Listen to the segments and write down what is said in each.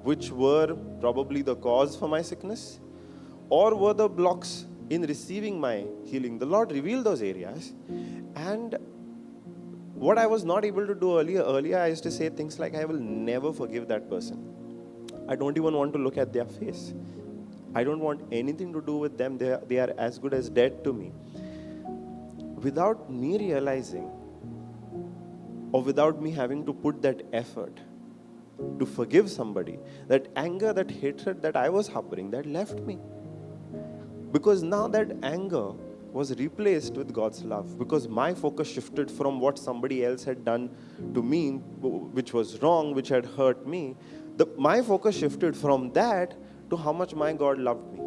which were probably the cause for my sickness, or were the blocks in receiving my healing. The Lord revealed those areas. And what I was not able to do earlier I used to say things like, I will never forgive that person. I don't even want to look at their face. I don't want anything to do with them. They are as good as dead to me. Without me realizing, or without me having to put that effort to forgive somebody, that anger, that hatred that I was harboring, that left me. Because now that anger was replaced with God's love, because my focus shifted from what somebody else had done to me, which was wrong, which had hurt me. My focus shifted from that to how much my God loved me.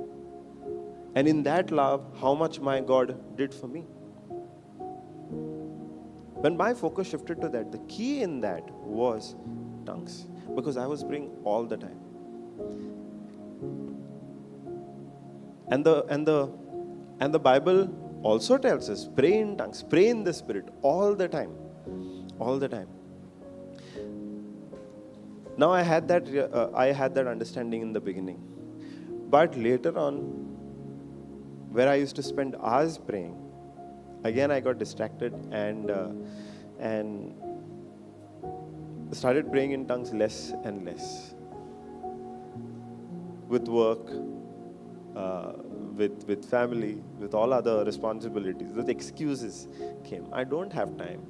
And in that love, how much my God did for me. When my focus shifted to that, the key in that was tongues. Because I was praying all the time. And the Bible also tells us, pray in tongues, pray in the Spirit all the time. All the time. Now I had that understanding in the beginning. But later on, where I used to spend hours praying, again I got distracted and started praying in tongues less and less. With work, with family, with all other responsibilities, the excuses came. I don't have time.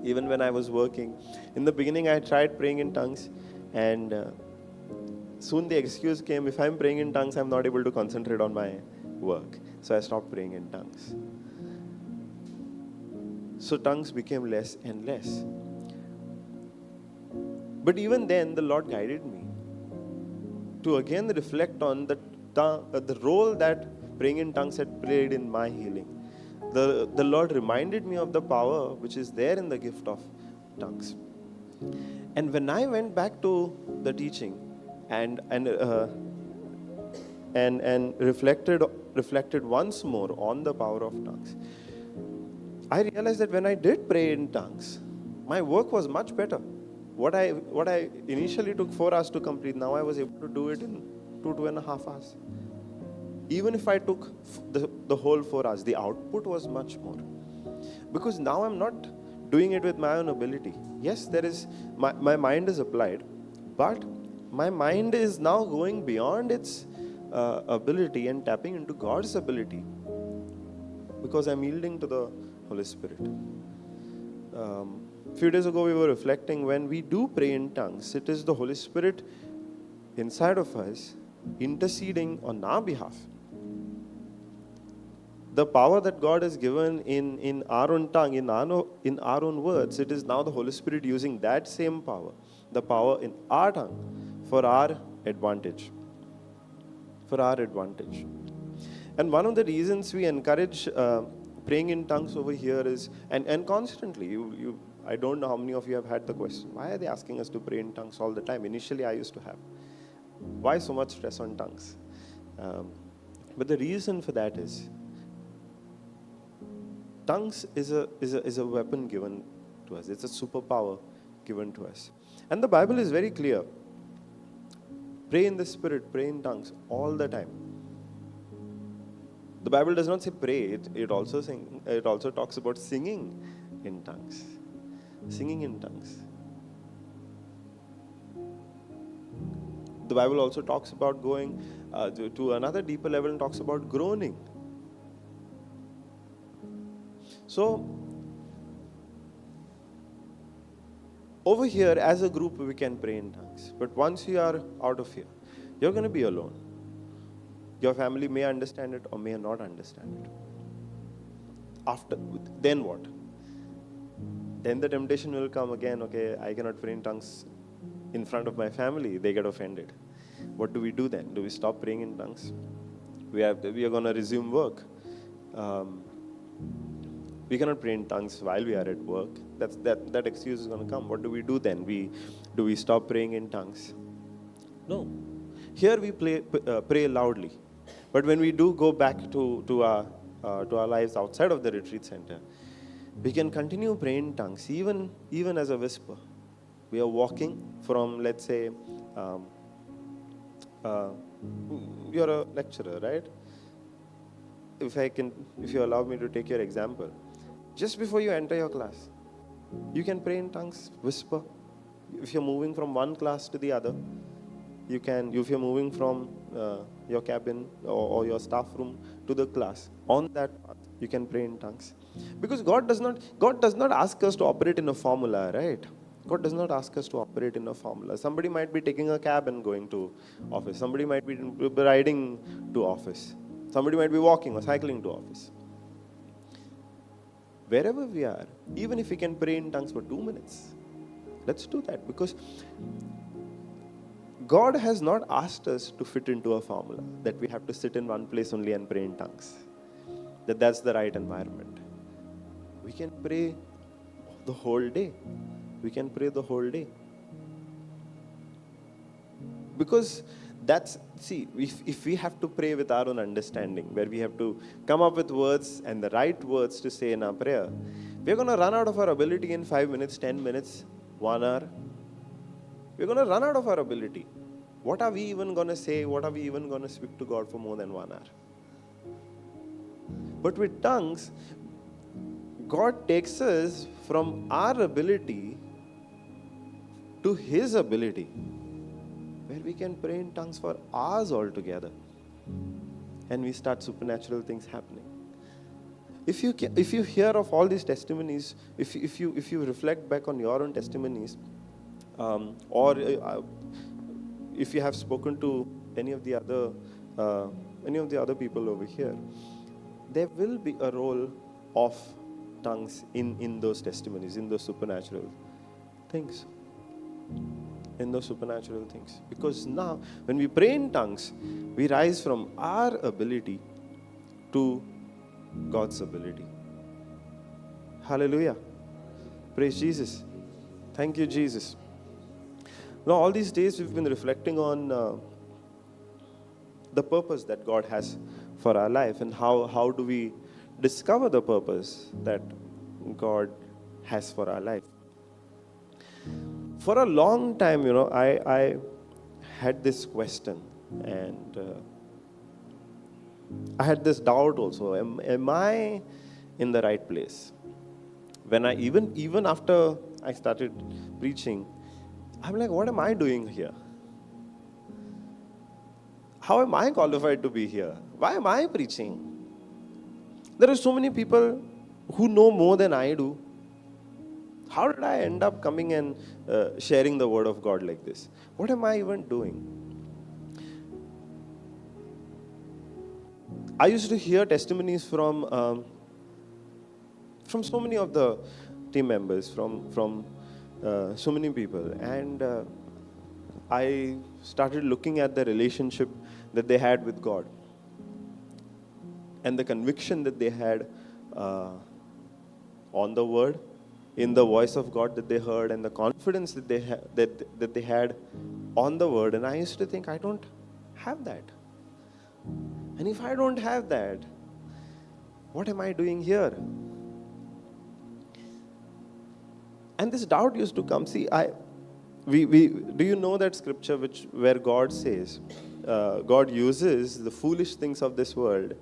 Even when I was working, in the beginning I tried praying in tongues, and soon the excuse came, if I'm praying in tongues, I'm not able to concentrate on my work. So I stopped praying in tongues. So tongues became less and less. But even then, the Lord guided me to again reflect on the role that praying in tongues had played in my healing. The Lord reminded me of the power which is there in the gift of tongues. And when I went back to the teaching and reflected once more on the power of tongues, I realized that when I did pray in tongues, my work was much better. What I initially took 4 hours to complete, now I was able to do it in 2.5 hours. Even if I took the whole 4 hours, the output was much more. Because now I'm not doing it with my own ability. Yes, there is my mind is applied, but my mind is now going beyond its ability and tapping into God's ability, because I'm yielding to the Holy Spirit. A few days ago we were reflecting, when we do pray in tongues, it is the Holy Spirit inside of us interceding on our behalf. The power that God has given in our own tongue, in our own words, it is now the Holy Spirit using that same power, the power in our tongue, for our advantage. For our advantage. And one of the reasons we encourage praying in tongues over here is, and constantly, I don't know how many of you have had the question, why are they asking us to pray in tongues all the time? Initially, I used to have. Why so much stress on tongues? But the reason for that is, tongues is a weapon given to us. It's a superpower given to us. And the Bible is very clear. Pray in the Spirit, pray in tongues all the time. The Bible does not say pray. It also talks about singing in tongues. Singing in tongues. The Bible also talks about going to another deeper level and talks about groaning. So, over here, as a group, we can pray in tongues. But once you are out of here, you're going to be alone. Your family may understand it or may not understand it. Then what? Then the temptation will come again, okay, I cannot pray in tongues in front of my family. They get offended. What do we do then? Do we stop praying in tongues? We are going to resume work. We cannot pray in tongues while we are at work. That excuse is going to come. What do we do then? Do we stop praying in tongues? No. Here we pray loudly. But when we do go back to our lives outside of the retreat center, we can continue praying in tongues, even as a whisper. We are walking from, let's say, uh, you're a lecturer, right? If you allow me to take your example, just before you enter your class, you can pray in tongues, whisper. If you're moving from one class to the other, you can. If you're moving from your cabin or your staff room to the class, on that path, you can pray in tongues. Because God does not ask us to operate in a formula, right? God does not ask us to operate in a formula. Somebody might be taking a cab and going to office. Somebody might be riding to office. Somebody might be walking or cycling to office. Wherever we are, even if we can pray in tongues for 2 minutes, let's do that, because God has not asked us to fit into a formula that we have to sit in one place only and pray in tongues. That's the right environment. We can pray the whole day. We can pray the whole day. Because if we have to pray with our own understanding, where we have to come up with words and the right words to say in our prayer, we're going to run out of our ability in 5 minutes, 10 minutes, 1 hour. We're going to run out of our ability. What are we even going to say? What are we even going to speak to God for more than 1 hour? But with tongues, God takes us from our ability to His ability, where we can pray in tongues for hours altogether, and we start supernatural things happening. If you hear of all these testimonies, if you reflect back on your own testimonies, or if you have spoken to any of the other people over here, there will be a role of tongues in those testimonies, in those supernatural things. In those supernatural things. Because now, when we pray in tongues, we rise from our ability to God's ability. Hallelujah. Praise Jesus. Thank you, Jesus. Now, all these days we've been reflecting on the purpose that God has for our life, and how do we discover the purpose that God has for our life. For a long time, I had this question, and I had this doubt also. Am I in the right place? When I even after I started preaching, I'm like, what am I doing here? How am I qualified to be here? Why am I preaching? There are so many people who know more than I do. How did I end up coming and sharing the word of God like this? What am I even doing? I used to hear testimonies from so many of the team members, from so many people, and I started looking at the relationship that they had with God, and the conviction that they had on the word, in the voice of God that they heard, and the confidence that they had on the word. And I used to think, I don't have that. And if I don't have that, what am I doing here? And this doubt used to come. See, do you know that scripture where God says, God uses the foolish things of this world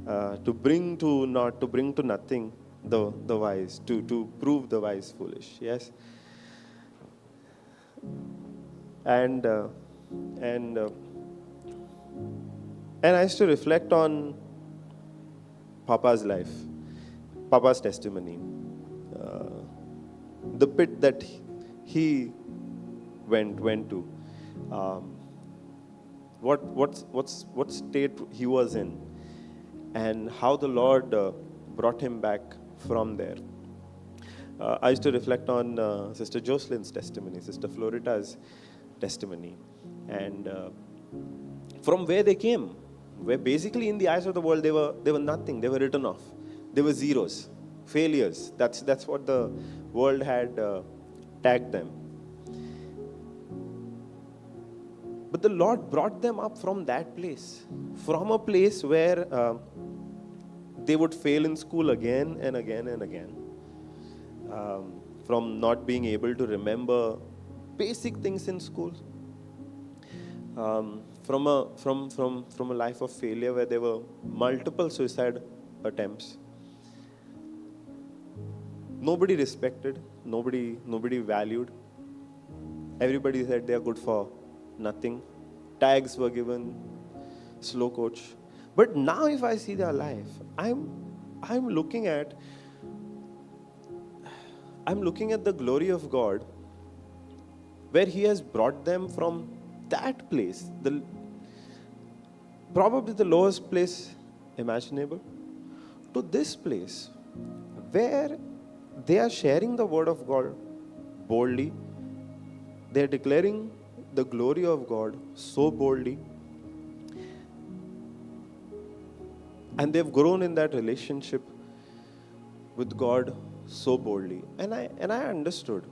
to bring to nothing the wise, to prove the wise foolish. Yes. And I used to reflect on Papa's life, Papa's testimony, the pit that he went to, what state he was in, and how the Lord brought him back from there. I used to reflect on Sister Jocelyn's testimony, Sister Florita's testimony, and from where they came, where basically in the eyes of the world they were nothing. They were written off. They were zeros, failures. That's what the world had tagged them. But the Lord brought them up from that place, from a place where they would fail in school again and again and again, from not being able to remember basic things in school. from a life of failure where there were multiple suicide attempts. Nobody respected, nobody valued. Everybody said they are good for nothing. Tags were given, slow coach. But now if I see their life, I'm looking at the glory of God, where He has brought them from that place, probably the lowest place imaginable, to this place where they are sharing the word of God boldly. They are declaring the glory of God so boldly. And they've grown in that relationship with God so boldly. And I understood.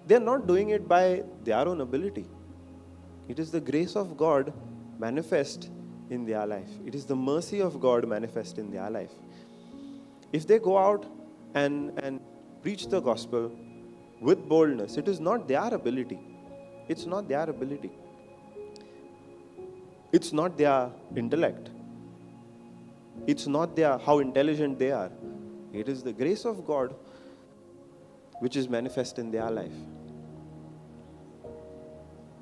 They're not doing it by their own ability. It is the grace of God manifest in their life. It is the mercy of God manifest in their life. If they go out and preach the gospel with boldness, it is not their ability. It's not their ability. It's not their intellect. It's not how intelligent they are. It is the grace of God which is manifest in their life.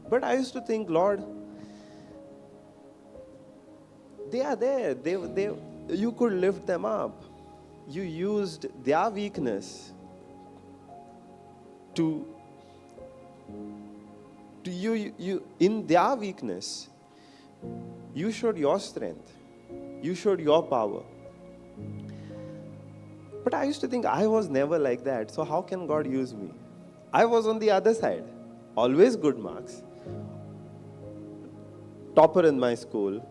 But I used to think, Lord, they are there. You could lift them up. You used their weakness to you in their weakness, you showed your strength. You showed your power. But I used to think I was never like that. So how can God use me? I was on the other side. Always good marks. Topper in my school.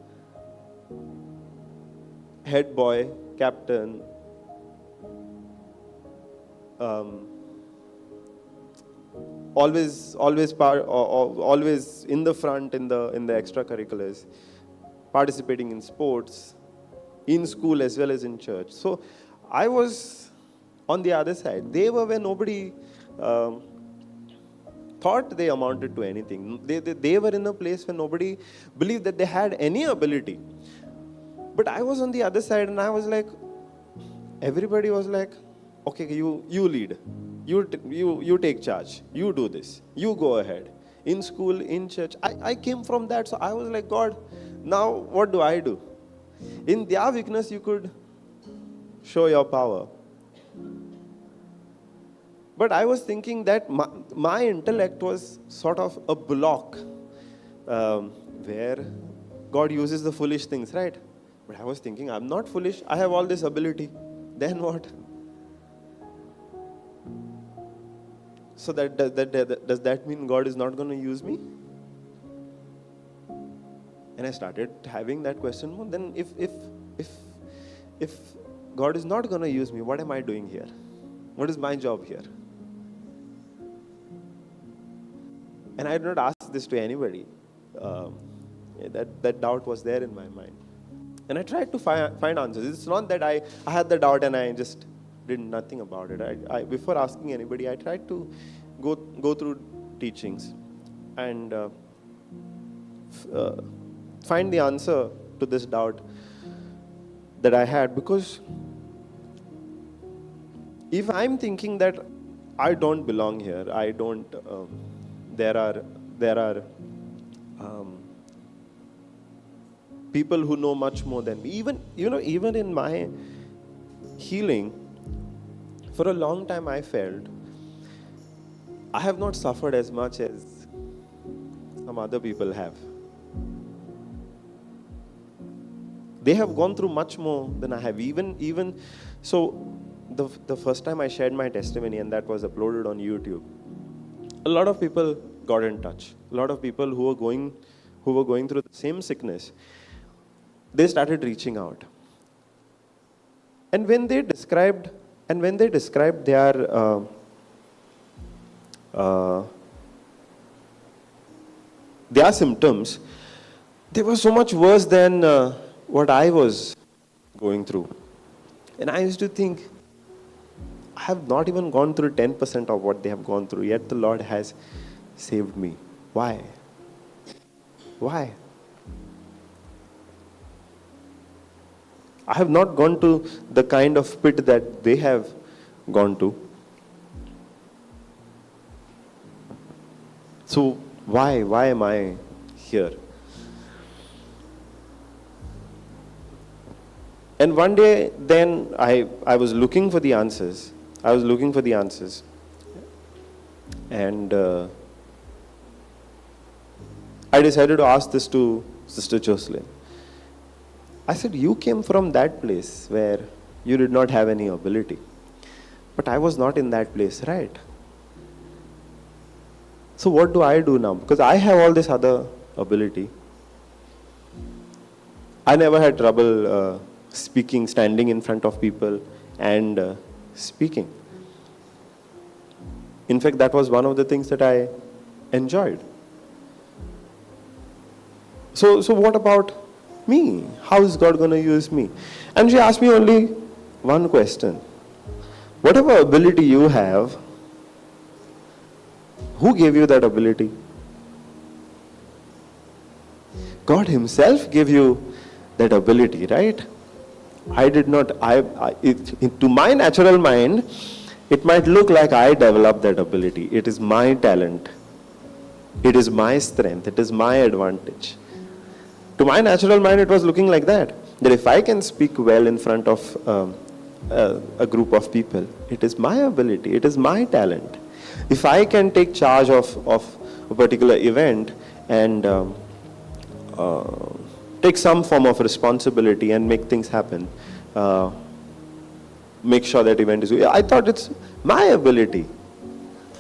Head boy, captain. Always in the front in the extracurriculars, participating in sports, in school as well as in church. So I was on the other side. They were where nobody thought they amounted to anything. They were in a place where nobody believed that they had any ability. But I was on the other side, and I was like, everybody was like, okay, you lead. You take charge. You do this. You go ahead. In school, in church. I came from that. So I was like, God, now what do I do? In their weakness, you could show your power. But I was thinking that my intellect was sort of a block where God uses the foolish things, right? But I was thinking, I'm not foolish. I have all this ability. Then what? So does that mean God is not going to use me? And I started having that question. Well, then if God is not going to use me, what am I doing here? What is my job here? And I did not ask this to anybody. That doubt was there in my mind. And I tried to find answers. It's not that I had the doubt and I just did nothing about it. I before asking anybody, I tried to go through teachings and find the answer to this doubt that I had. Because if I'm thinking that I don't belong here, I don't, there are people who know much more than me. Even in my healing, for a long time I felt I have not suffered as much as some other people have. They have gone through much more than I have. Even so, the first time I shared my testimony, and that was uploaded on YouTube, a lot of people got in touch. A lot of people who were going through the same sickness, they started reaching out. And when they described their symptoms, they were so much worse than what I was going through. And I used to think, I have not even gone through 10% of what they have gone through, yet the Lord has saved me. Why? Why? I have not gone to the kind of pit that they have gone to. So why am I here? And one day then I was looking for the answers. And I decided to ask this to Sister Jocelyn. I said, you came from that place where you did not have any ability. But I was not in that place, right? So what do I do now? Because I have all this other ability. I never had trouble speaking, standing in front of people and speaking. In fact, that was one of the things that I enjoyed. So what about me? How is God going to use me? And she asked me only one question. Whatever ability you have, who gave you that ability? God Himself gave you that ability, right? I did not. To my natural mind, it might look like I developed that ability. It is my talent. It is my strength. It is my advantage. To my natural mind, it was looking like that. That if I can speak well in front of a group of people, it is my ability. It is my talent. If I can take charge of a particular event and take some form of responsibility and make things happen, make sure that event is... I thought it's my ability.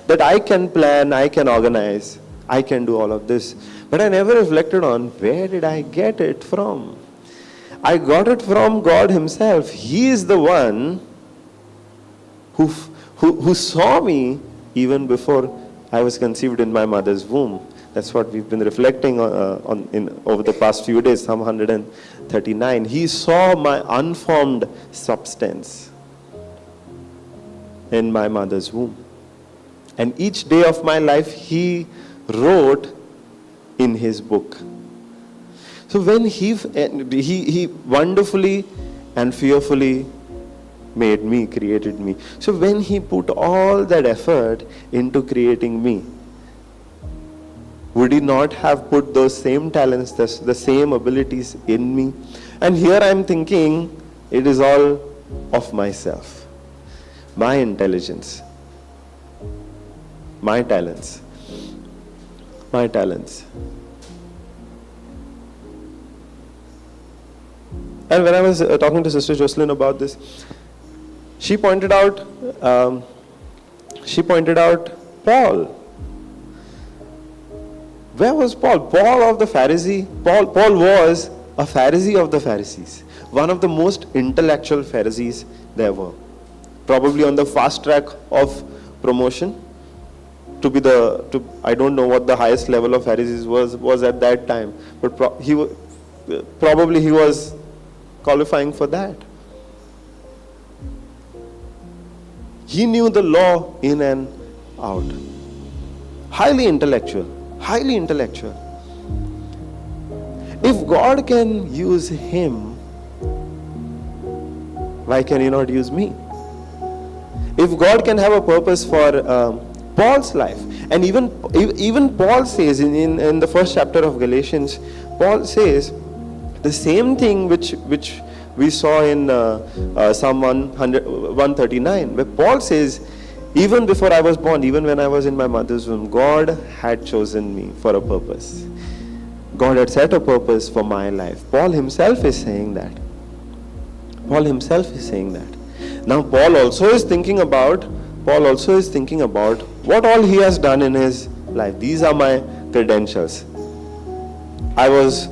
That I can plan, I can organize, I can do all of this. But I never reflected on where did I get it from. I got it from God Himself. He is the one who saw me even before I was conceived in my mother's womb. That's what we've been reflecting on over the past few days, Psalm 139. He saw my unformed substance in my mother's womb. And each day of my life, He wrote in His book. So when He wonderfully and fearfully made me, created me. So when He put all that effort into creating me, would He not have put those same talents, the same abilities in me? And here I'm thinking, it is all of myself. My intelligence. My talents. My talents. And when I was talking to Sister Jocelyn about this, she pointed out Paul. Where was Paul? Paul of the Pharisee. Paul was a Pharisee of the Pharisees. One of the most intellectual Pharisees there were. Probably on the fast track of promotion to be I don't know what the highest level of Pharisees was at that time, but probably he was qualifying for that. He knew the law in and out. Highly intellectual. If God can use him, why can He not use me? If God can have a purpose for Paul's life, and even Paul says in the first chapter of Galatians, Paul says the same thing which we saw in Psalm 139, where Paul says, even before I was born, even when I was in my mother's womb, God had chosen me for a purpose. God had set a purpose for my life. Paul himself is saying that. Now Paul also is thinking about what all he has done in his life. These are my credentials. I was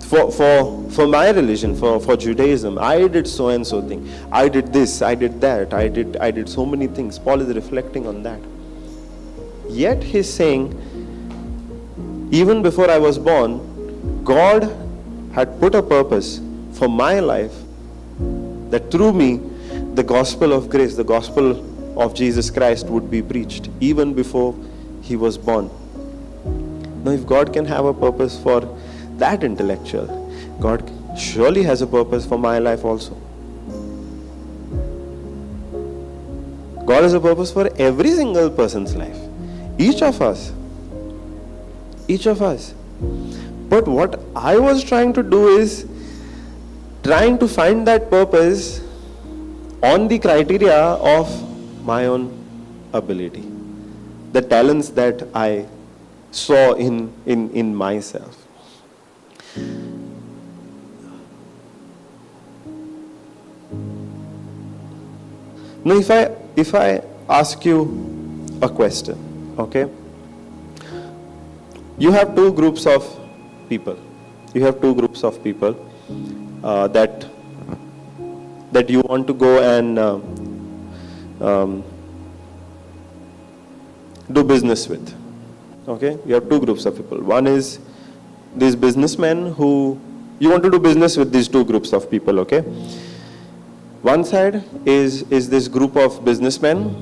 for my religion, for Judaism, I did so and so thing. I did this, I did that, I did so many things. Paul is reflecting on that. Yet he's saying, even before I was born, God had put a purpose for my life, that through me, the gospel of grace, the gospel of Jesus Christ would be preached, even before he was born. Now, if God can have a purpose for that intellectual, God surely has a purpose for my life also. God has a purpose for every single person's life. Each of us. Each of us. But what I was trying to do is trying to find that purpose on the criteria of my own ability. The talents that I saw in myself. Now, if I ask you a question, okay? You have two groups of people. You have two groups of people that you want to go and do business with. Okay? You have two groups of people. One is these businessmen who you want to do business with. These two groups of people. Okay? One side is this group of businessmen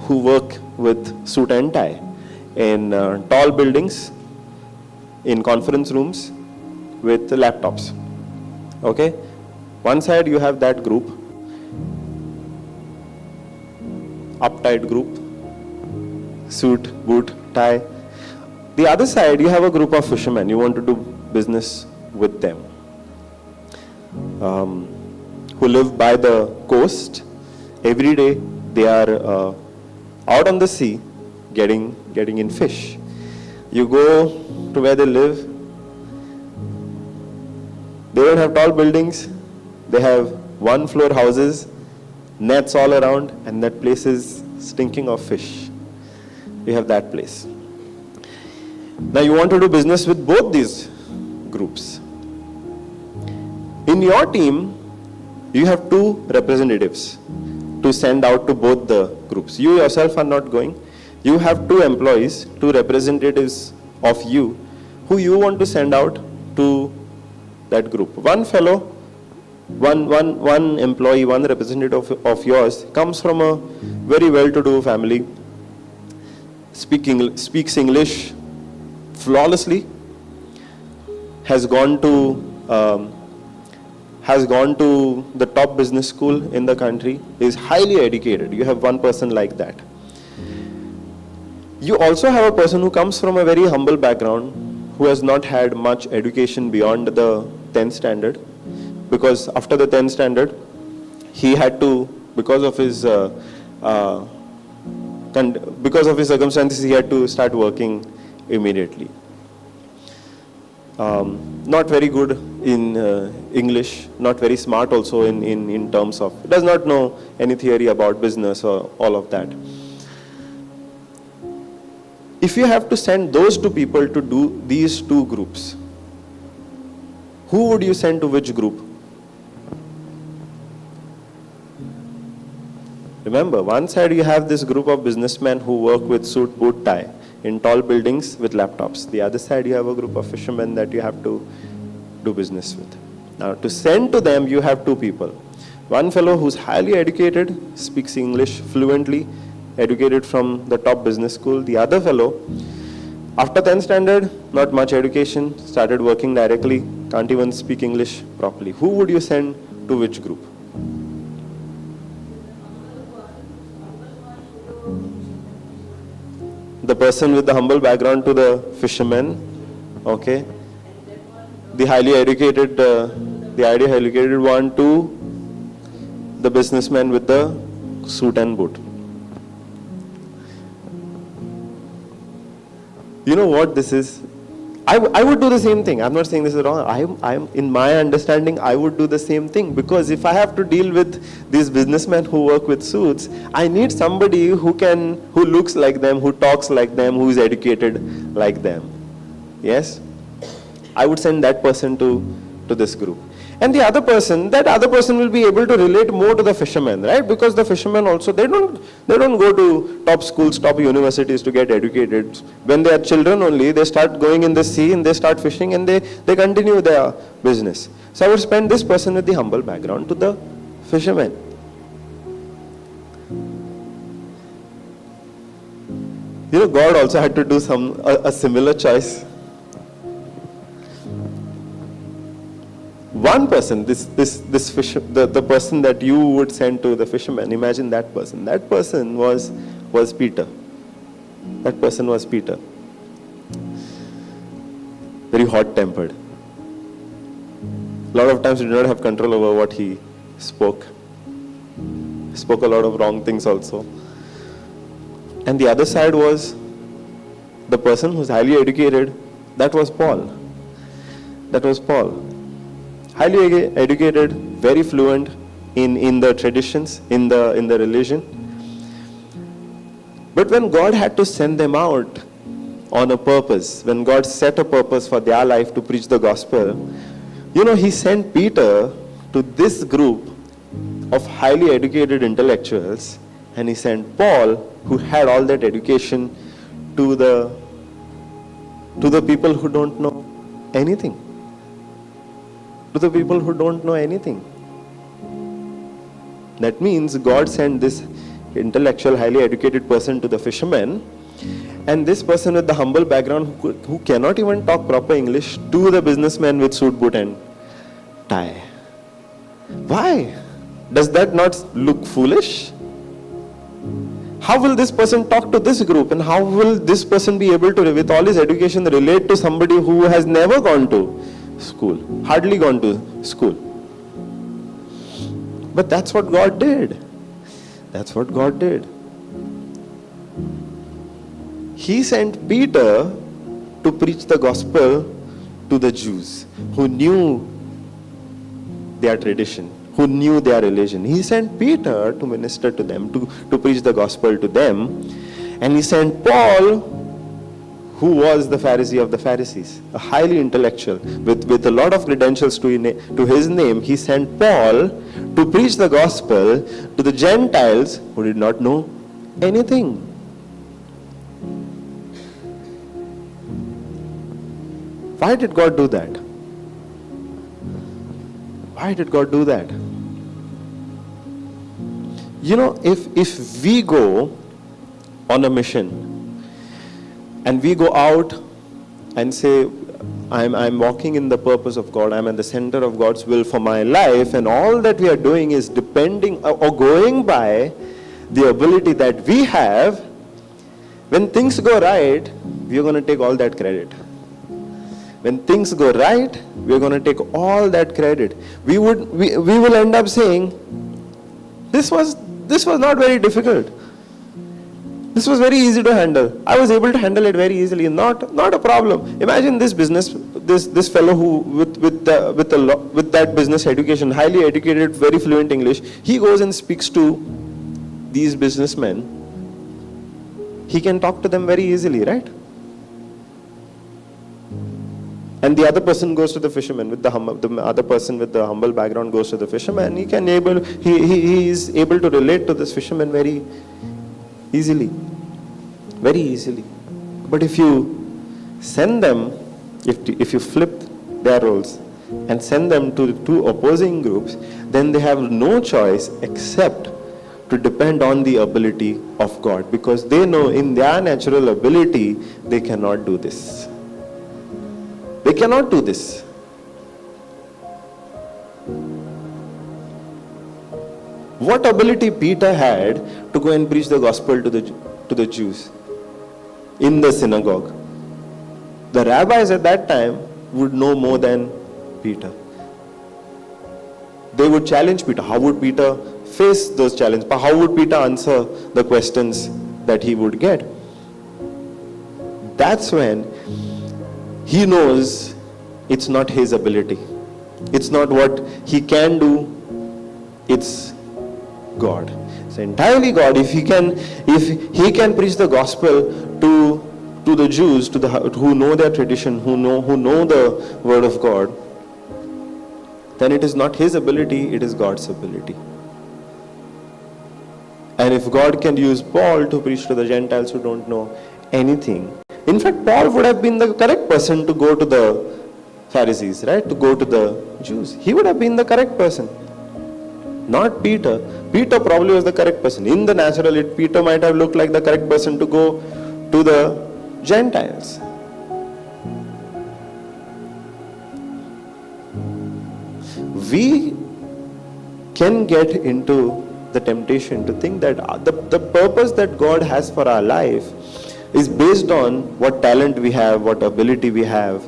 who work with suit and tie in tall buildings, in conference rooms with laptops. Okay? One side you have that group, uptight group, suit, boot, tie. The other side you have a group of fishermen. You want to do business with them, who live by the coast. Every day they are out on the sea getting in fish. You go to where they live, they don't have tall buildings, they have one-floor houses, nets all around, and that place is stinking of fish. You have that place. Now you want to do business with both these groups. In your team, you have two representatives to send out to both the groups. You yourself are not going. You have two employees, two representatives of you, who you want to send out to that group. One fellow, one employee, one representative of yours comes from a very well-to-do family, speaks English flawlessly, has gone to the top business school in the country, is highly educated. You have one person like that. You also have a person who comes from a very humble background, who has not had much education beyond the 10th standard, because after the 10th standard, he had to, because of his circumstances, he had to start working immediately. Not very good in English, not very smart also in terms of, does not know any theory about business or all of that. If you have to send those two people to do these two groups, who would you send to which group? Remember, one side you have this group of businessmen who work with suit, boot, tie in tall buildings with laptops. The other side you have a group of fishermen that you have to do business with. Now, to send to them, you have two people. One fellow who's highly educated, speaks English fluently, educated from the top business school. The other fellow, after 10th standard, not much education, started working directly, can't even speak English properly. Who would you send to which group? The person with the humble background to the fisherman, okay. The highly educated one to the businessman with the suit and boot. You know what this is? I would do the same thing. I'm not saying this is wrong. I'm in my understanding, I would do the same thing, because if I have to deal with these businessmen who work with suits, I need somebody who looks like them, who talks like them, who is educated like them. Yes? I would send that person to this group. And that other person will be able to relate more to the fishermen, right? Because the fishermen also, they don't go to top schools, top universities to get educated. When they are children only, they start going in the sea and they start fishing and they continue their business. So I would spend this person with the humble background to the fishermen. You know, God also had to do a similar choice. one person, this fish, the person that you would send to the fisherman, imagine that person. That person was Peter. That person was Peter. Very hot-tempered. A lot of times he did not have control over what he spoke. He spoke a lot of wrong things also. And the other side was the person who's highly educated. That was Paul. That was Paul. Highly educated, very fluent in the traditions, in the religion. But when God had to send them out on a purpose, when God set a purpose for their life to preach the gospel, he sent Peter to this group of highly educated intellectuals, and he sent Paul, who had all that education, to the people who don't know anything. To the people who don't know anything. That means God sent this intellectual, highly educated person to the fishermen, and this person with the humble background who cannot even talk proper English to the businessman with suit, boot and tie. Why? Does that not look foolish? How will this person talk to this group, and how will this person be able to, with all his education, relate to somebody who has never gone to school, hardly gone to school? But that's what God did. That's what God did. He sent Peter to preach the gospel to the Jews who knew their tradition, who knew their religion. He sent Peter to minister to them, to preach the gospel to them. And he sent Paul, who was the Pharisee of the Pharisees, a highly intellectual, with a lot of credentials to his name. He sent Paul to preach the gospel to the Gentiles who did not know anything. Why did God do that? Why did God do that? If we go on a mission and we go out and say, I'm walking in the purpose of God, I'm at the center of God's will for my life, and all that we are doing is depending or going by the ability that we have, when things go right, we are going to take all that credit. When things go right, we are going to take all that credit. We will end up saying, this was not very difficult. This was very easy to handle. I was able to handle it very easily. Not a problem. Imagine this fellow who with that business education, highly educated, very fluent English. He goes and speaks to these businessmen. He can talk to them very easily, right? And the other person goes to the fisherman the other person with the humble background goes to the fisherman. He is able to relate to this fisherman very easily. Very easily. But if you send them, if you flip their roles and send them to two opposing groups, then they have no choice except to depend on the ability of God, because they know in their natural ability they cannot do this. They cannot do this. What ability Peter had to go and preach the gospel to the Jews in the synagogue? The rabbis at that time would know more than Peter. They would challenge Peter. How would Peter face those challenges? How would Peter answer the questions that he would get? That's when he knows it's not his ability. It's not what he can do. It's God. It's entirely God. If he can preach the gospel to the Jews, who know their tradition, who know the word of God, then it is not his ability, it is God's ability. And if God can use Paul to preach to the Gentiles who don't know anything, in fact, Paul would have been the correct person to go to the Pharisees, right? To go to the Jews. He would have been the correct person. Not Peter. Peter probably was the correct person. In the natural, Peter might have looked like the correct person to go to the we can get into the temptation to think that the purpose that God has for our life is based on what talent we have, what ability we have,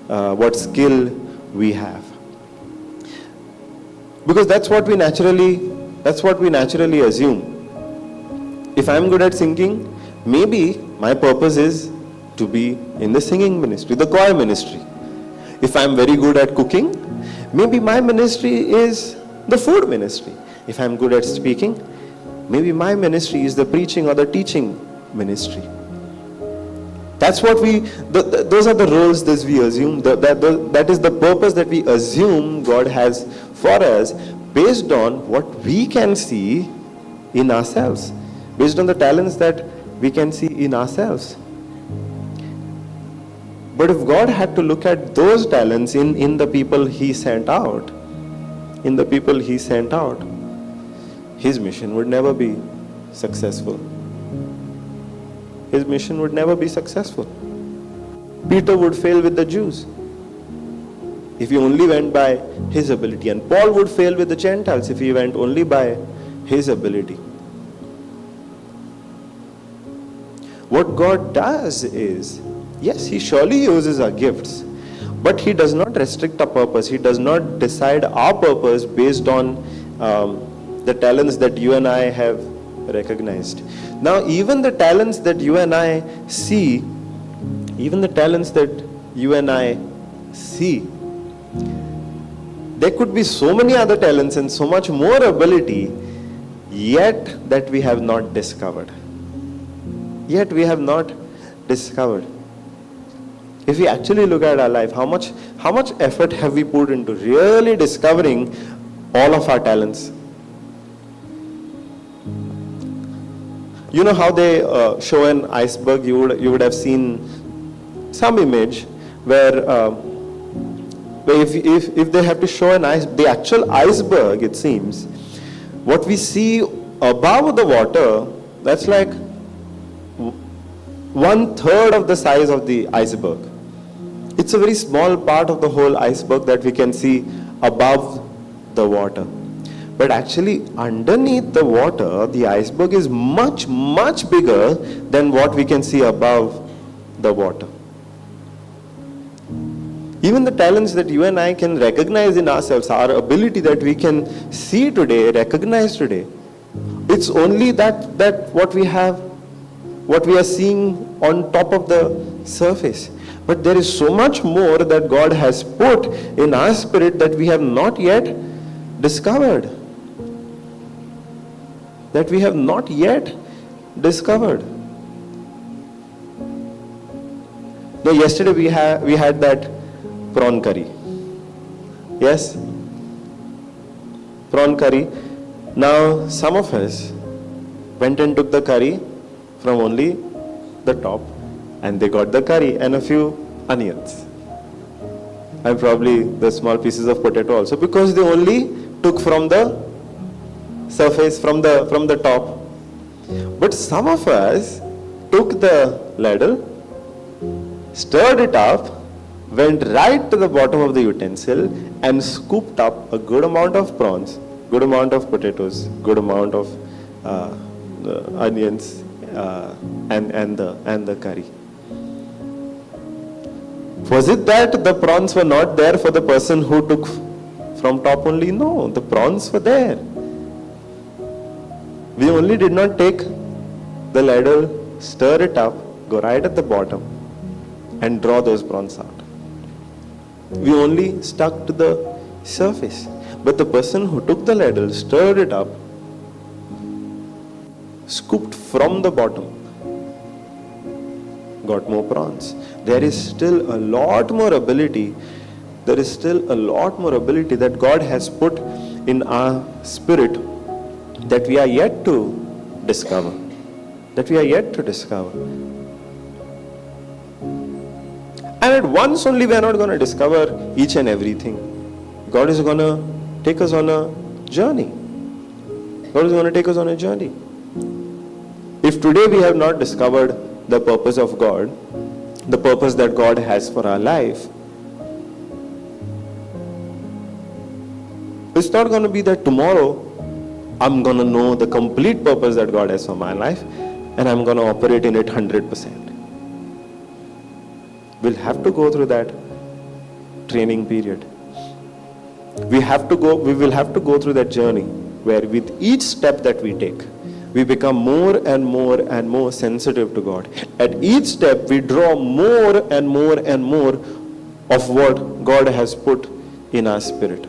what skill we have. Because that's what we naturally assume. If I'm good at singing, maybe my purpose is to be in the singing ministry, the choir ministry. If I'm very good at cooking, maybe my ministry is the food ministry. If I'm good at speaking, maybe my ministry is the preaching or the teaching ministry. That's what those are the roles that we assume, that is the purpose that we assume God has for us based on what we can see in ourselves, based on the talents that we can see in ourselves. But if God had to look at those talents in the people He sent out, His mission would never be successful. His mission would never be successful. Peter would fail with the Jews if he only went by his ability, and Paul would fail with the Gentiles if he went only by his ability. What God does is, yes, He surely uses our gifts, but He does not restrict our purpose. He does not decide our purpose based on the talents that you and I have recognized. Now, even the talents that you and I see, there could be so many other talents and so much more ability, yet that we have not discovered. If we actually look at our life, how much effort have we put into really discovering all of our talents? You know how they show an iceberg? You would have seen some image where if they have to show the actual iceberg, it seems, what we see above the water, that's like 1/3 of the size of the iceberg. It's a very small part of the whole iceberg that we can see above the water. But actually, underneath the water, the iceberg is much, much bigger than what we can see above the water. Even the talents that you and I can recognize in ourselves, our ability that we can see today, recognize today, it's only that what we have, what we are seeing on top of the surface. But there is so much more that God has put in our spirit that we have not yet discovered. Now, yesterday we had that prawn curry. Yes? Prawn curry. Now, some of us went and took the curry from only the top, and they got the curry and a few onions. And probably the small pieces of potato also, because they only took from the surface, from the top. But some of us took the ladle, stirred it up, went right to the bottom of the utensil and scooped up a good amount of prawns, good amount of potatoes, good amount of onions, and the curry. Was it that the prawns were not there for the person who took from top only? No, the prawns were there. We only did not take the ladle, stir it up, go right at the bottom and draw those prawns out. We only stuck to the surface. But the person who took the ladle, stirred it up, scooped from the bottom, got more prawns. There is still a lot more ability. There is still a lot more ability that God has put in our spirit that we are yet to discover. And at once only we are not going to discover each and everything. God is going to take us on a journey. If today we have not discovered the purpose of God, the purpose that God has for our life, It's not going to be that tomorrow I'm going to know the complete purpose that God has for my life and I'm going to operate in it 100%. We'll have to go through that training period. We will have to go through that journey where with each step that we take, we become more and more and more sensitive to God. At each step, we draw more and more and more of what God has put in our spirit.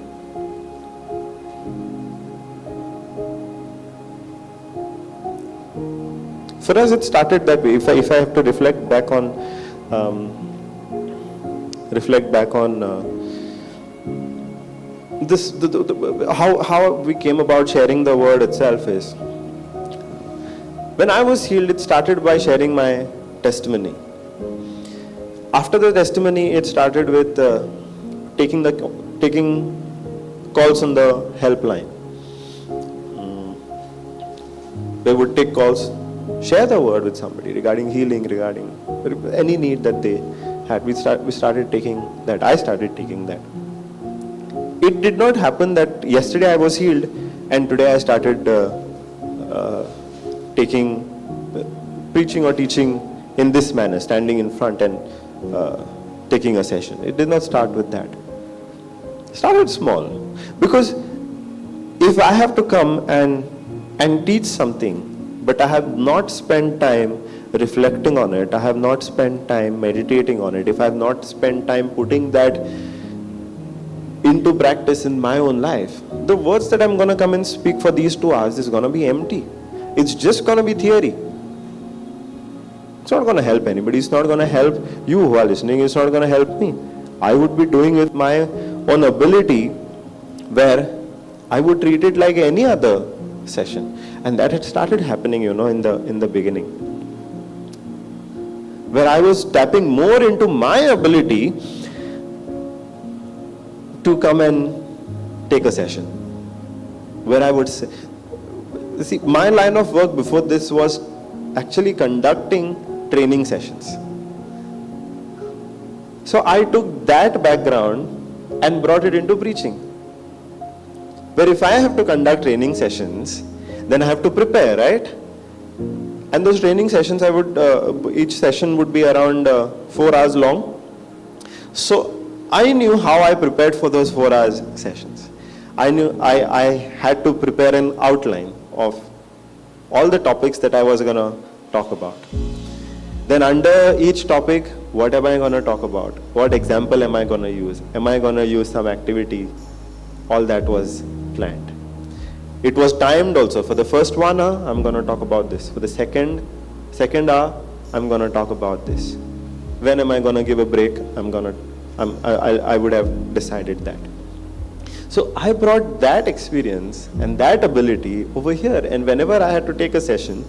For us, it started that way. If I have to reflect back on this, how we came about sharing the word itself is, when I was healed, it started by sharing my testimony. After the testimony, it started with taking calls on the helpline. They would take calls, share the word with somebody regarding healing, regarding any need that they had. We started taking that. I started taking that. It did not happen that yesterday I was healed and today I started preaching or teaching in this manner, standing in front and taking a session. It did not start with that. It started small. Because if I have to come and teach something, but I have not spent time reflecting on it, I have not spent time meditating on it, if I have not spent time putting that into practice in my own life, the words that I'm going to come and speak for these 2 hours is going to be empty. It's just going to be theory. It's not going to help anybody. It's not going to help you who are listening. It's not going to help me. I would be doing with my own ability where I would treat it like any other session. And that had started happening, in the beginning, where I was tapping more into my ability to come and take a session. Where I would say, my line of work before this was actually conducting training sessions. So I took that background and brought it into preaching. Where if I have to conduct training sessions, then I have to prepare, right? And those training sessions, each session would be around 4 hours long. So I knew how I prepared for those 4 hours sessions. I knew I had to prepare an outline of all the topics that I was going to talk about. Then under each topic, what am I going to talk about? What example am I going to use? Am I going to use some activity? All that was planned. It was timed also. For the first 1 hour, I'm going to talk about this. For the second hour, I'm going to talk about this. When am I going to give a break? I would have decided that. So I brought that experience and that ability over here, and whenever I had to take a session,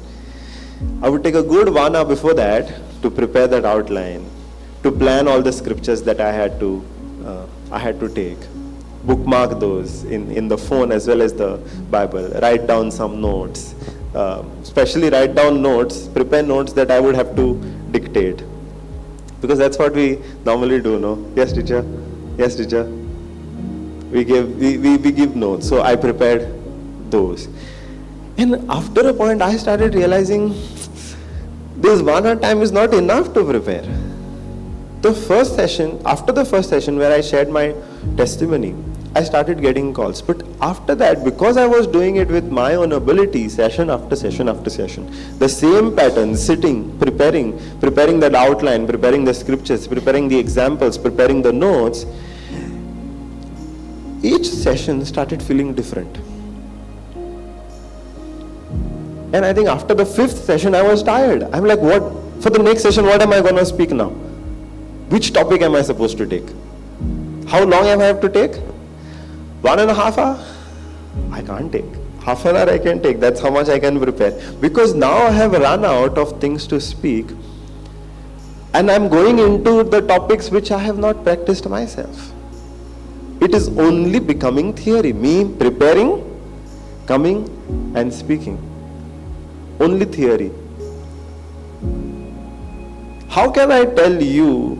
I would take a good 1 hour before that to prepare that outline, to plan all the scriptures that I had to take, bookmark those in the phone as well as the Bible, write down some notes, especially write down notes, prepare notes that I would have to dictate. Because that's what we normally do, no? Yes, teacher. Yes, teacher. We give notes. So I prepared those. And after a point, I started realizing this 1 hour time is not enough to prepare. After the first session where I shared my testimony, I started getting calls. But after that, because I was doing it with my own ability, session after session after session, the same pattern, sitting, preparing that outline, preparing the scriptures, preparing the examples, preparing the notes, each session started feeling different. And I think after the 5th session, I was tired. I'm like, what? For the next session, what am I going to speak now? Which topic am I supposed to take? How long am I have to take? 1.5 hours? I can't take. Half an hour I can take. That's how much I can prepare. Because now I have run out of things to speak. And I'm going into the topics which I have not practiced myself. It is only becoming theory. Me preparing, coming and speaking. Only theory. How can I tell you,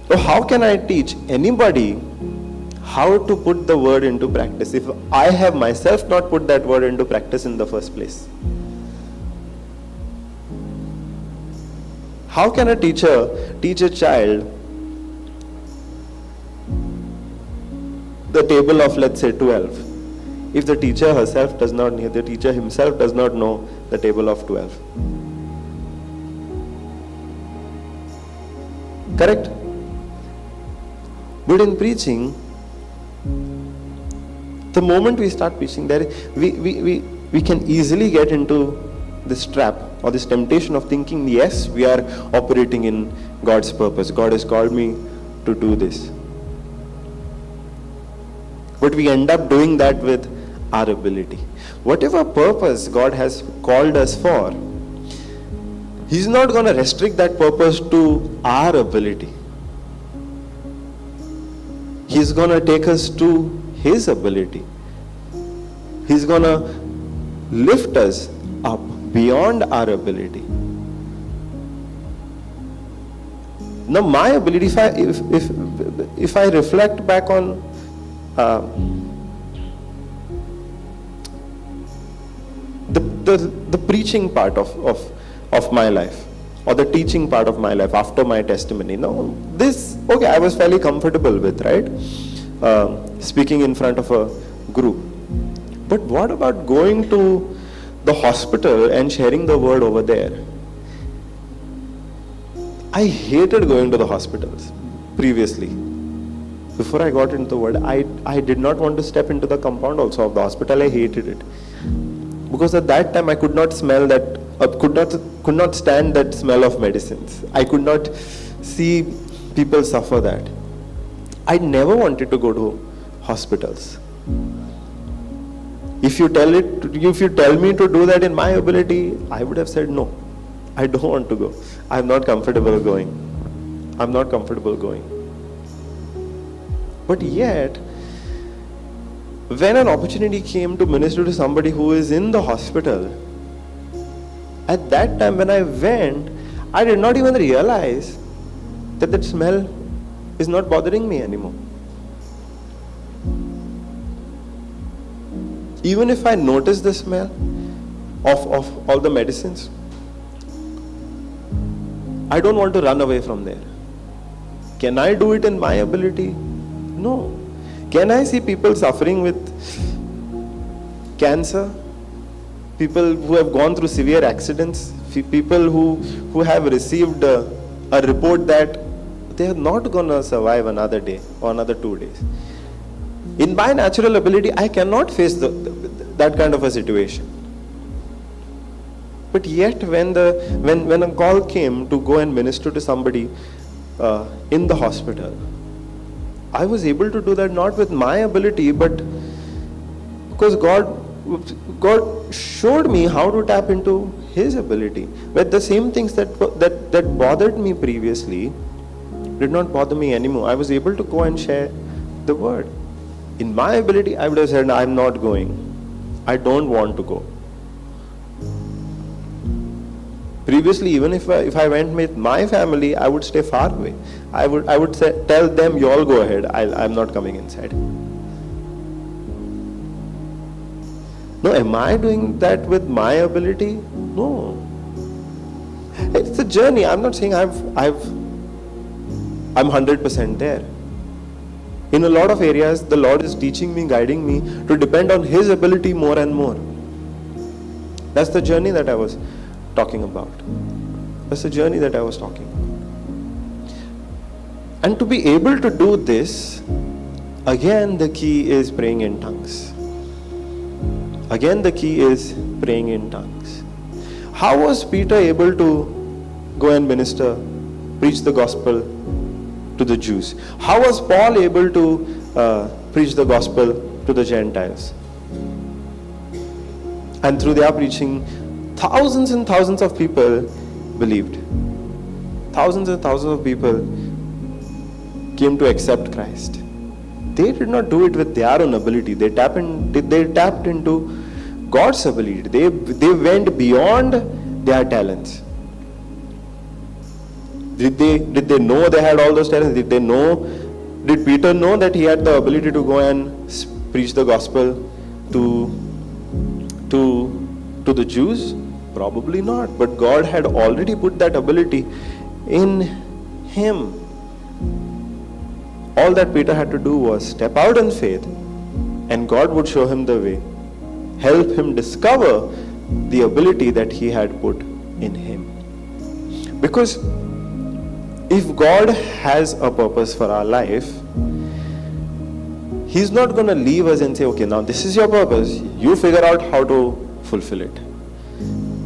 or how can I teach anybody how to put the word into practice if I have myself not put that word into practice in the first place? How can a teacher teach a child the table of, let's say, 12 if the teacher himself does not know the table of 12? Correct? But in preaching, the moment we start preaching, we can easily get into this trap or this temptation of thinking, yes, we are operating in God's purpose. God has called me to do this. But we end up doing that with our ability. Whatever purpose God has called us for, He's not going to restrict that purpose to our ability. He's going to take us to His ability. He's going to lift us up beyond our ability. Now, my ability, if I reflect back on the preaching part of my life, or the teaching part of my life after my testimony, I was fairly comfortable with, right? Speaking in front of a group. But what about going to the hospital and sharing the word over there? I hated going to the hospitals previously. Before I got into the word, I did not want to step into the compound also of the hospital. I hated it. Because at that time I could not smell that, could not stand that smell of medicines. I could not see people suffer that. I never wanted to go to hospitals. If you tell me to do that in my ability, I would have said no. I don't want to go. I'm not comfortable going. But yet, when an opportunity came to minister to somebody who is in the hospital, at that time when I went, I did not even realize that smell is not bothering me anymore. Even if I notice the smell of all the medicines, I don't want to run away from there. Can I do it in my ability? No. Can I see people suffering with cancer? People who have gone through severe accidents? People who have received a report that they are not going to survive another day or another 2 days. In my natural ability, I cannot face that kind of a situation. But yet, when a call came to go and minister to somebody in the hospital, I was able to do that not with my ability, but because God showed me how to tap into His ability. But the same things that bothered me previously did not bother me anymore. I was able to go and share the word. In my ability, I would have said, I'm not going. I don't want to go. Previously, even if I went with my family, I would stay far away. I would tell them, you all go ahead. I'm not coming inside. No, am I doing that with my ability? No. It's a journey. I'm not saying I'm 100% there. In a lot of areas, the Lord is teaching me, guiding me to depend on His ability more and more. That's the journey that I was talking about. And to be able to do this, again the key is praying in tongues. How was Peter able to go and minister, preach the gospel to the Jews? How was Paul able to preach the gospel to the Gentiles? And through their preaching, thousands and thousands of people believed. Thousands and thousands of people came to accept Christ. They did not do it with their own ability. They tapped into God's ability. They went beyond their talents. Did they know they had all those talents? Did they know Did Peter know that he had the ability to go and preach the gospel to the Jews? Probably not. But God had already put that ability in him. All that Peter had to do was step out in faith, and God would show him the way, help him discover the ability that he had put in him. Because if God has a purpose for our life, He's not going to leave us and say, okay, now this is your purpose, you figure out how to fulfill it.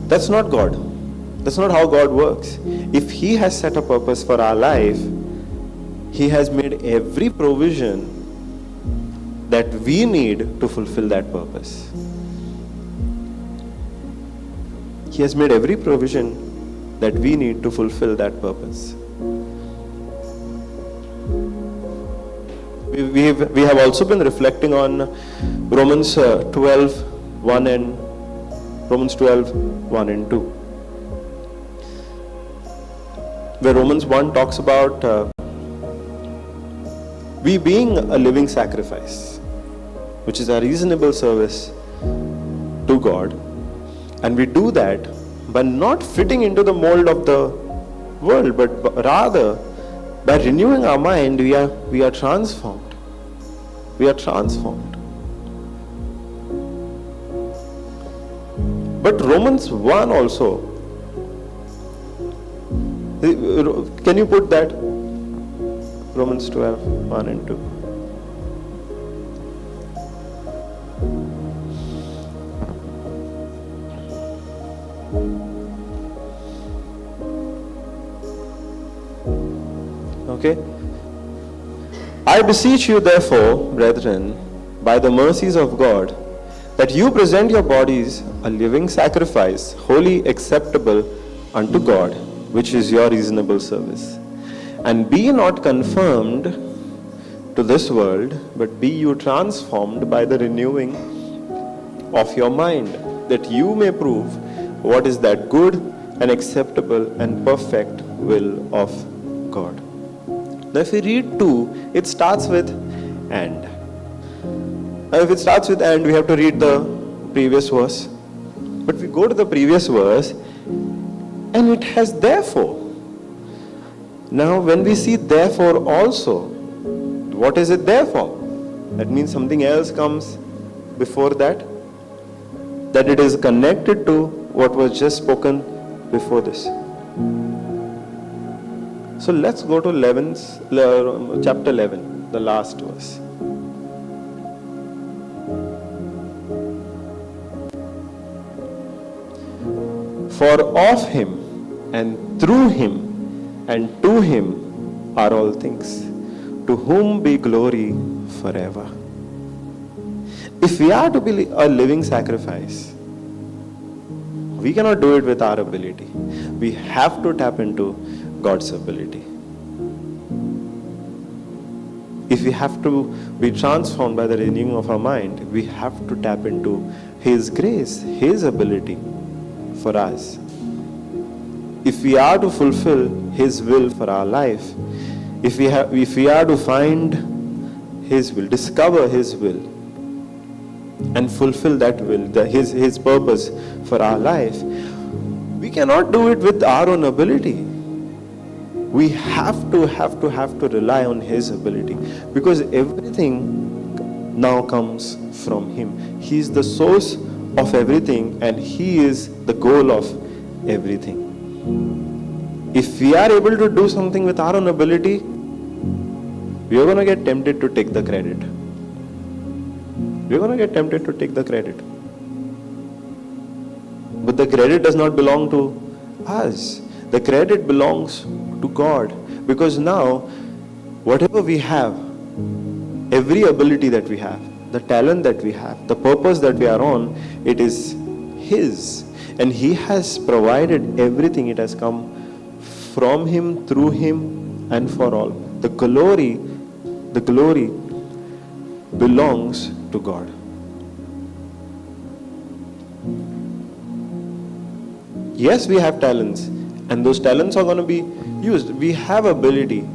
That's not God. That's not how God works. If He has set a purpose for our life, He has made every provision that we need to fulfill that purpose. He has made every provision that we need to fulfill that purpose. We have also been reflecting on Romans 12:1 and Romans 12:1 and 2, where Romans 1 talks about we being a living sacrifice, which is a reasonable service to God, and we do that by not fitting into the mold of the world, but rather by renewing our mind, we are transformed. We are transformed. But Romans 1 also, can you put that? Romans 12:1 and 2. Okay. I beseech you therefore, brethren, by the mercies of God, that you present your bodies a living sacrifice, wholly acceptable unto God, which is your reasonable service. And be not conformed to this world, but be you transformed by the renewing of your mind, that you may prove what is that good and acceptable and perfect will of God. Now if we read 2, it starts with and. Now if it starts with and, we have to read the previous verse. But we go to the previous verse and it has therefore. Now when we see therefore also, what is it therefore? That means something else comes before that. That it is connected to what was just spoken before this. So let's go to chapter 11, the last verse. For of Him and through Him and to Him are all things, to whom be glory forever. If we are to be a living sacrifice, we cannot do it with our ability. We have to tap into God's ability. If we have to be transformed by the renewing of our mind, we have to tap into His grace, His ability for us. If we are to fulfill His will for our life, if we are to find His will, discover His will, and fulfill that will, His purpose for our life, we cannot do it with our own ability. We have to rely on His ability, because everything now comes from Him. He is the source of everything and He is the goal of everything. If we are able to do something with our own ability, we are going to get tempted to take the credit. We are going to get tempted to take the credit. But the credit does not belong to us. The credit belongs to God, because now whatever we have, every ability that we have, the talent that we have, the purpose that we are on, it is His, and He has provided everything. It has come from Him, through Him, and for all. The glory belongs to God. Yes, we have talents, and those talents are going to be used. We have ability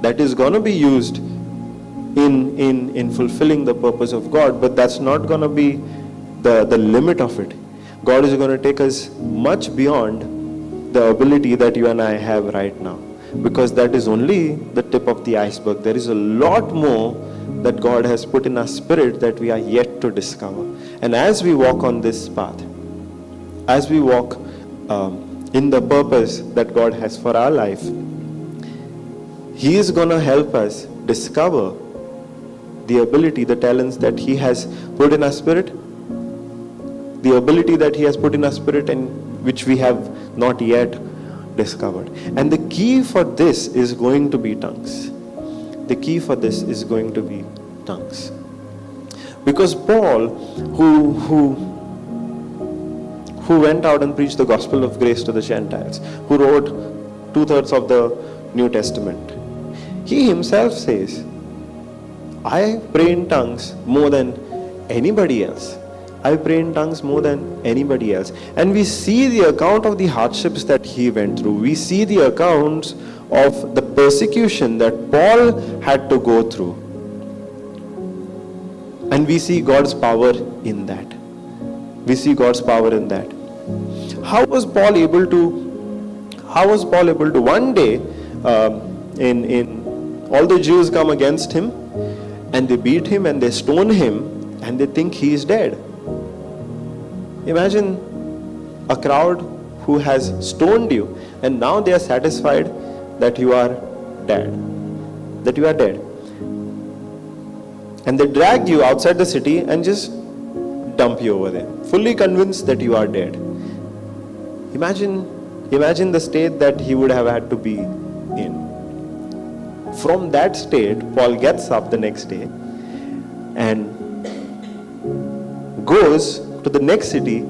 that is going to be used in fulfilling the purpose of God, but that's not going to be the limit of it. God is going to take us much beyond the ability that you and I have right now, because that is only the tip of the iceberg. There is a lot more that God has put in our spirit that we are yet to discover. And as we walk on this path, as we walk in the purpose that God has for our life, He is going to help us discover the ability, the talents that He has put in our spirit, the ability that He has put in our spirit and which we have not yet discovered. And the key for this is going to be tongues. The key for this is going to be tongues. Because Paul, who went out and preached the gospel of grace to the Gentiles, who wrote 2/3 of the New Testament, he himself says, I pray in tongues more than anybody else. I pray in tongues more than anybody else. And we see the account of the hardships that he went through. We see the accounts of the persecution that Paul had to go through. And we see God's power in that. We see God's power in that. How was Paul able to one day, all the Jews come against him and they beat him and they stone him and they think he is dead. Imagine a crowd who has stoned you and now they are satisfied that you are dead. That you are dead. And they drag you outside the city and just dump you over there, fully convinced that you are dead. Imagine the state that he would have had to be in. From that state, Paul gets up the next day and goes to the next city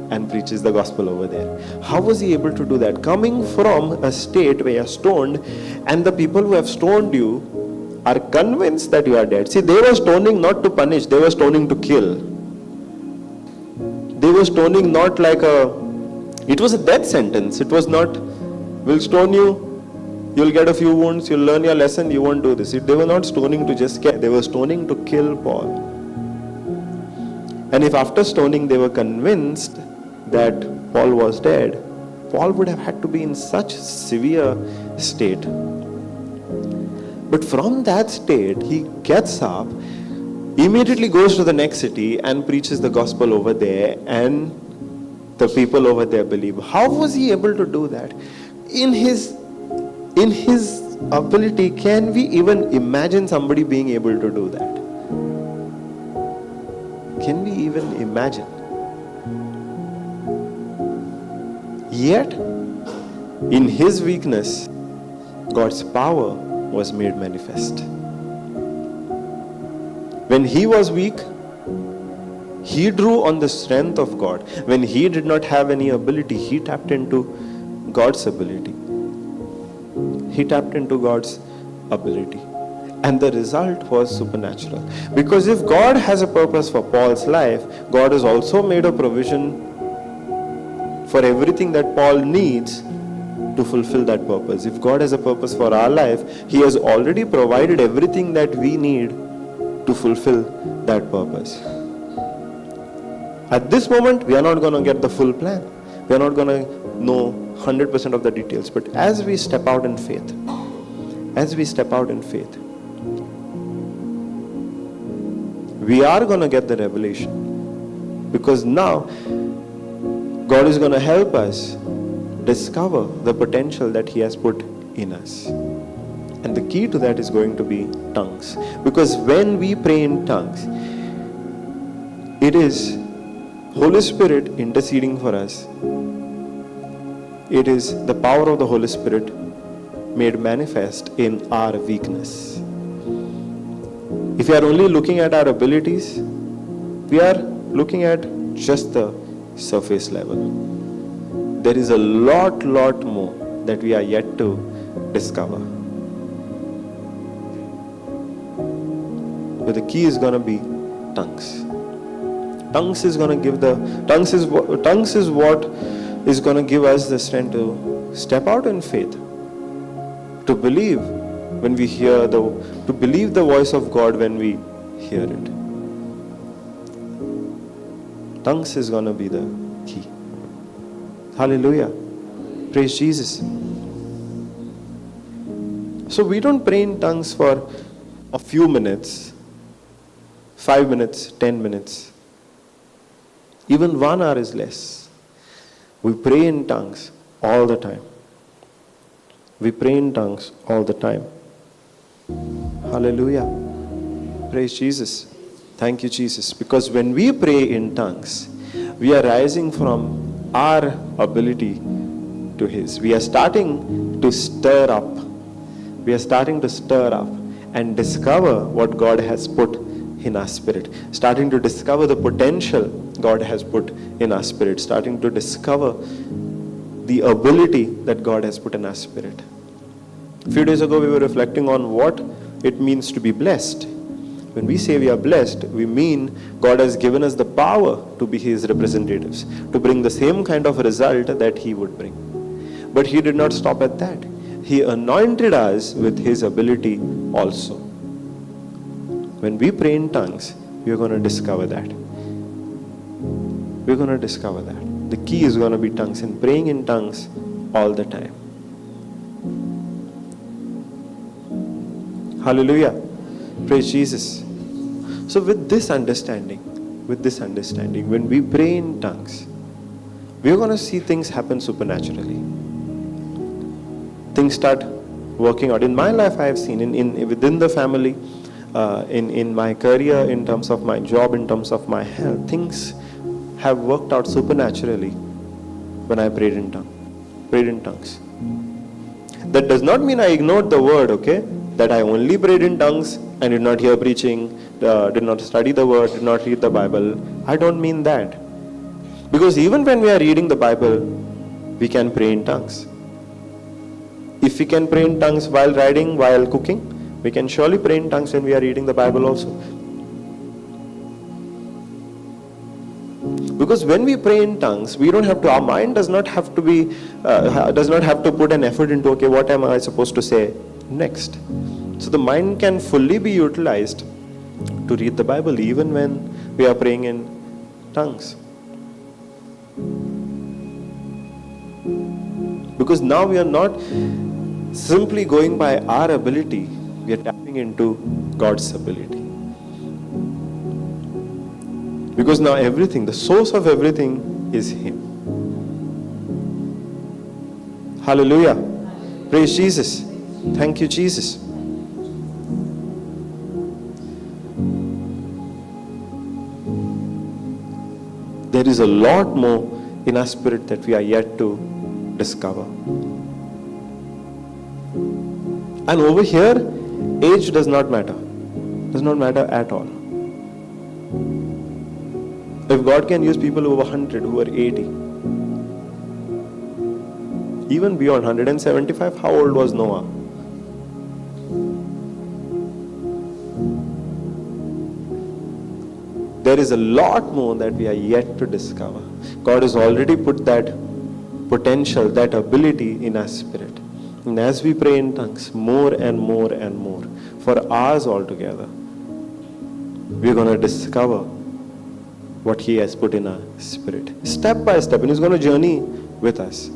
and preaches the gospel over there. How was he able to do that? Coming from a state where you are stoned and the people who have stoned you are convinced that you are dead. See, they were stoning not to punish, they were stoning to kill. They were stoning not like it was a death sentence. It was not, we'll stone you, you'll get a few wounds, you'll learn your lesson, you won't do this. They were not stoning to just scare, they were stoning to kill Paul. And if after stoning they were convinced that Paul was dead, Paul would have had to be in such severe state. But from that state, he gets up, immediately goes to the next city and preaches the gospel over there, and the people over there believe. How was he able to do that? In his ability, can we even imagine somebody being able to do that? Can we even imagine? Yet, in his weakness, God's power was made manifest. When he was weak, he drew on the strength of God. When he did not have any ability, he tapped into God's ability. He tapped into God's ability. And the result was supernatural. Because if God has a purpose for Paul's life, God has also made a provision for everything that Paul needs to fulfill that purpose. If God has a purpose for our life, He has already provided everything that we need to fulfill that purpose. At this moment, we are not going to get the full plan. We are not going to know 100% of the details. But as we step out in faith, we are going to get the revelation. Because now, God is going to help us discover the potential that He has put in us. And the key to that is going to be tongues. Because when we pray in tongues, it is Holy Spirit interceding for us. It is the power of the Holy Spirit made manifest in our weakness. If we are only looking at our abilities, we are looking at just the surface level. There is a lot more that we are yet to discover. But the key is going to be tongues. Tongues is what is going to give us the strength to step out in faith, to believe when we hear to believe the voice of God when we hear it. Tongues is going to be the key. Hallelujah. Praise Jesus. So we don't pray in tongues for a few minutes, 5 minutes, 10 minutes. Even 1 hour is less. We pray in tongues all the time. We pray in tongues all the time. Hallelujah. Praise Jesus. Thank you, Jesus. Because when we pray in tongues, we are rising from our ability to His. We are starting to stir up. We are starting to stir up and discover what God has put in our spirit. Starting to discover the potential God has put in our spirit. Starting to discover the ability that God has put in our spirit. A few days ago, we were reflecting on what it means to be blessed. When we say we are blessed, we mean God has given us the power to be His representatives, to bring the same kind of result that He would bring. But He did not stop at that. He anointed us with His ability also. When we pray in tongues, we are going to discover that. We're going to discover that. The key is going to be tongues and praying in tongues all the time. Hallelujah. Praise Jesus. So with this understanding, when we pray in tongues, we're going to see things happen supernaturally. Things start working out. In my life, I have seen, within the family, in my career, in terms of my job, in terms of my health, things have worked out supernaturally when I prayed in tongues. That does not mean I ignored the word, okay? That I only prayed in tongues and did not hear preaching, did not study the word, did not read the Bible. I don't mean that. Because even when we are reading the Bible, we can pray in tongues. If we can pray in tongues while riding, while cooking, we can surely pray in tongues when we are reading the Bible also. Because when we pray in tongues, we don't have to, our mind does not have to be, does not have to put an effort into, okay, what am I supposed to say next? So the mind can fully be utilized to read the Bible even when we are praying in tongues. Because now we are not simply going by our ability, we are tapping into God's ability. Because now everything, the source of everything is Him. Hallelujah. Praise Jesus. Thank you, Jesus. There is a lot more in our spirit that we are yet to discover. And over here, age does not matter. Does not matter at all. If God can use people over 100 who are 80, even beyond 175, how old was Noah? There is a lot more that we are yet to discover. God has already put that potential, that ability in our spirit. And as we pray in tongues, more and more and more, for hours altogether, we're going to discover what He has put in our spirit. Step by step. And He's going to journey with us.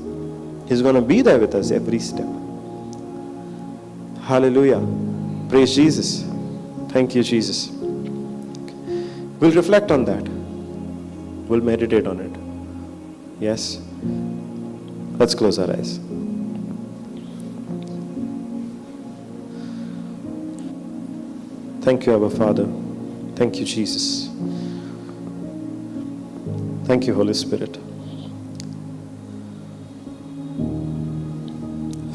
He's going to be there with us every step. Hallelujah. Praise Jesus. Thank you, Jesus. We'll reflect on that. We'll meditate on it. Yes? Let's close our eyes. Thank you, Abba Father. Thank you, Jesus. Thank you, Holy Spirit.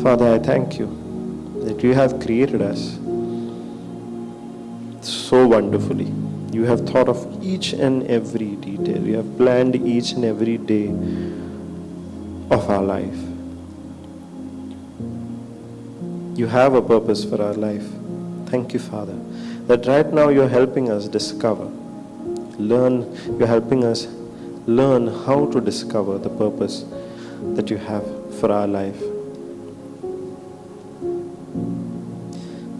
Father, I thank you that you have created us so wonderfully. You have thought of each and every detail. You have planned each and every day of our life. You have a purpose for our life. Thank you, Father, that right now you're helping us discover, you're helping us learn how to discover the purpose that you have for our life.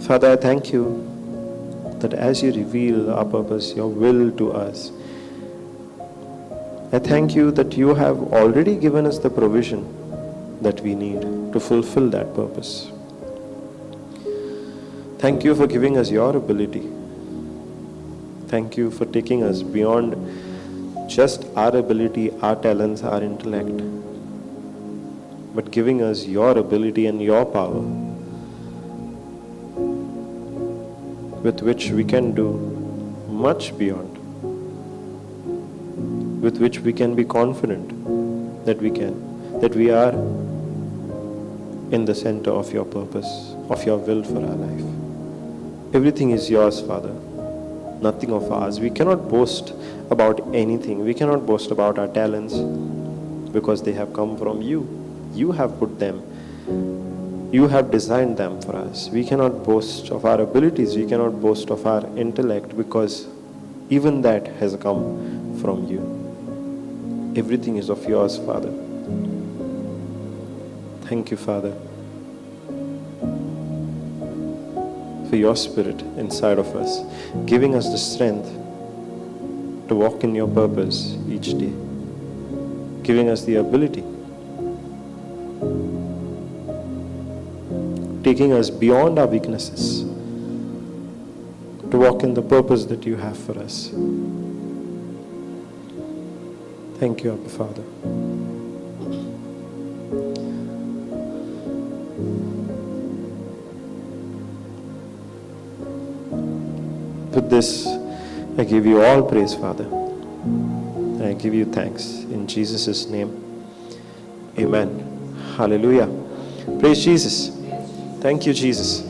Father, I thank you that as you reveal our purpose, your will to us, I thank you that you have already given us the provision that we need to fulfill that purpose. Thank you for giving us your ability. Thank you for taking us beyond just our ability, our talents, our intellect, but giving us your ability and your power with which we can do much beyond, with which we can be confident that we are in the center of your purpose, of your will for our life. Everything is yours, Father, nothing of ours. We cannot boast about anything. We cannot boast about our talents because they have come from you. You have put them. You have designed them for us. We cannot boast of our abilities. We cannot boast of our intellect because even that has come from you. Everything is of yours, Father. Thank you, Father, for your Spirit inside of us, giving us the strength to walk in your purpose each day, giving us the ability, taking us beyond our weaknesses to walk in the purpose that you have for us. Thank you, Abba Father. With this, I give you all praise, Father. I give you thanks in Jesus' name. Amen. Hallelujah. Praise Jesus. Thank you, Jesus.